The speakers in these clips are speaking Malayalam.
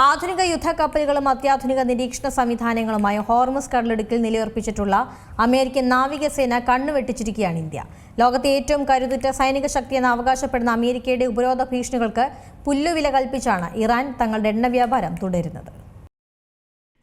ആധുനിക യുദ്ധക്കപ്പലുകളും അത്യാധുനിക നിരീക്ഷണ സംവിധാനങ്ങളുമായി ഹോർമുസ് കടലിടുക്കിൽ നിലയുറപ്പിച്ചിട്ടുള്ള അമേരിക്കൻ നാവികസേന കണ്ണുവെട്ടിച്ചിരിക്കുകയാണ് ഇന്ത്യ. ലോകത്തെ ഏറ്റവും കരുത്തുറ്റ സൈനിക ശക്തിയെന്ന് അവകാശപ്പെടുന്ന അമേരിക്കയുടെ ഉപരോധ ഭീഷണികൾക്ക് പുല്ലുവില കൽപ്പിച്ചാണ് ഇറാൻ തങ്ങളുടെ എണ്ണ വ്യാപാരം തുടരുന്നത്.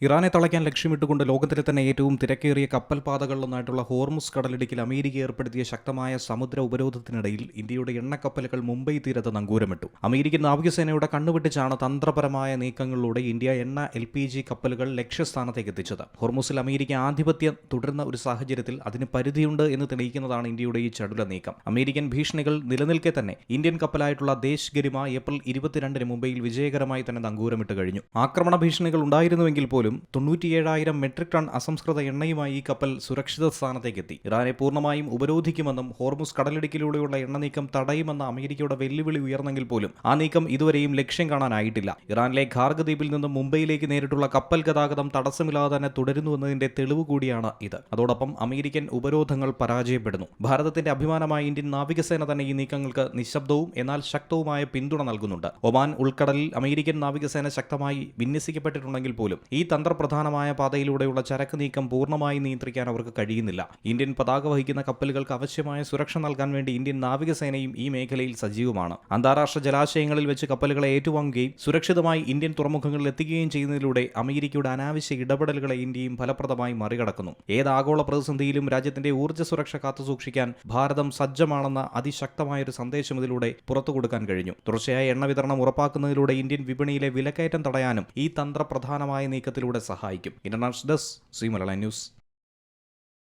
ഇറാനെ തളയ്ക്കാൻ ലക്ഷ്യമിട്ടുകൊണ്ട് ലോകത്തിലെ തന്നെ ഏറ്റവും തിരക്കേറിയ കപ്പൽ പാതകളിലൊന്നായിട്ടുള്ള ഹോർമുസ് കടലിടുക്കിൽ അമേരിക്ക ഏർപ്പെടുത്തിയ ശക്തമായ സമുദ്ര ഉപരോധത്തിനിടയിൽ ഇന്ത്യയുടെ എണ്ണക്കപ്പലുകൾ മുംബൈ തീരത്ത് നങ്കൂരമിട്ടു. അമേരിക്കൻ നാവികസേനയുടെ കണ്ണുവെട്ടിച്ചാണ് തന്ത്രപരമായ നീക്കങ്ങളിലൂടെ ഇന്ത്യ എണ്ണ LPG കപ്പലുകൾ ലക്ഷ്യസ്ഥാനത്തേക്ക് എത്തിച്ചത്. ഹോർമുസിൽ അമേരിക്ക ആധിപത്യം തുടരുന്ന ഒരു സാഹചര്യത്തിൽ അതിന് പരിധിയുണ്ട് എന്ന് തെളിയിക്കുന്നതാണ് ഇന്ത്യയുടെ ഈ ചടുല നീക്കം. അമേരിക്കൻ ഭീഷണികൾ നിലനിൽക്കെ തന്നെ ഇന്ത്യൻ കപ്പലായിട്ടുള്ള ദേശ് ഗരിമ ഏപ്രിൽ 22 മുംബൈയിൽ വിജയകരമായി തന്നെ നങ്കൂരമിട്ട് കഴിഞ്ഞു. ആക്രമണ ഭീഷണികൾ ഉണ്ടായിരുന്നുവെങ്കിൽ പോലും 97,000 മെട്രിക് ടൺ അസംസ്കൃത എണ്ണയുമായി ഈ കപ്പൽ സുരക്ഷിത സ്ഥാനത്തേക്കെത്തി. ഇറാനെ പൂർണ്ണമായും ഉപരോധിക്കുമെന്നും ഹോർമുസ് കടലിടുക്കിലൂടെയുള്ള എണ്ണ നീക്കം തടയുമെന്ന അമേരിക്കയുടെ വെല്ലുവിളി ഉയർന്നെങ്കിൽ പോലും ആ നീക്കം ഇതുവരെയും ലക്ഷ്യം കാണാനായിട്ടില്ല. ഇറാനിലെ ഖാർഗ് ദ്വീപിൽ നിന്നും മുംബൈയിലേക്ക് നേരിട്ടുള്ള കപ്പൽ ഗതാഗതം തടസ്സമില്ലാതെ തന്നെ തുടരുന്നുവെന്നതിന്റെ തെളിവ് കൂടിയാണ് ഇത്. അതോടൊപ്പം അമേരിക്കൻ ഉപരോധങ്ങൾ പരാജയപ്പെടുന്നു. ഭാരതത്തിന്റെ അഭിമാനമായ ഇന്ത്യൻ നാവികസേന തന്നെ ഈ നീക്കങ്ങൾക്ക് നിശബ്ദവും എന്നാൽ ശക്തവുമായ പിന്തുണ നൽകുന്നുണ്ട്. ഒമാൻ ഉൾക്കടലിൽ അമേരിക്കൻ നാവികസേന ശക്തമായി വിന്യസിക്കപ്പെട്ടിട്ടുണ്ടെങ്കിൽ പോലും ഈ തന്ത്രപ്രധാനമായ പാതയിലൂടെയുള്ള ചരക്ക് നീക്കം പൂർണ്ണമായി നിയന്ത്രിക്കാൻ അവർക്ക് കഴിയുന്നില്ല. ഇന്ത്യൻ പതാക വഹിക്കുന്ന കപ്പലുകൾക്ക് ആവശ്യമായ സുരക്ഷ നൽകാൻ വേണ്ടി ഇന്ത്യൻ നാവികസേനയും ഈ മേഖലയിൽ സജീവമാണ്. അന്താരാഷ്ട്ര ജലാശയങ്ങളിൽ വെച്ച് കപ്പലുകളെ ഏറ്റുവാങ്ങുകയും സുരക്ഷിതമായി ഇന്ത്യൻ തുറമുഖങ്ങളിൽ എത്തിക്കുകയും ചെയ്യുന്നതിലൂടെ അമേരിക്കയുടെ അനാവശ്യ ഇടപെടലുകളെ ഇന്ത്യയും ഫലപ്രദമായി മറികടക്കുന്നു. ഏത് ആഗോള പ്രതിസന്ധിയിലും രാജ്യത്തിന്റെ ഊർജ്ജ സുരക്ഷ കാത്തുസൂക്ഷിക്കാൻ ഭാരതം സജ്ജമാണെന്ന അതിശക്തമായൊരു സന്ദേശം ഇതിലൂടെ പുറത്തു കൊടുക്കാൻ കഴിഞ്ഞു. തുടർച്ചയായ എണ്ണ വിതരണം ഉറപ്പാക്കുന്നതിലൂടെ ഇന്ത്യൻ വിപണിയിലെ വിലക്കയറ്റം തടയാനും ഈ തന്ത്രപ്രധാനമായ നീക്കത്തിലൂടെ സഹായിക്കും. International desk C Malayalam news.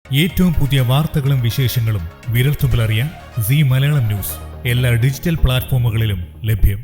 ഏറ്റവും പുതിയ വാർത്തകളും വിശേഷങ്ങളും വിരൽത്തുമ്പിലറിയാൻ സി മലയാളം ന്യൂസ് എല്ലാ ഡിജിറ്റൽ പ്ലാറ്റ്ഫോമുകളിലും ലഭ്യം.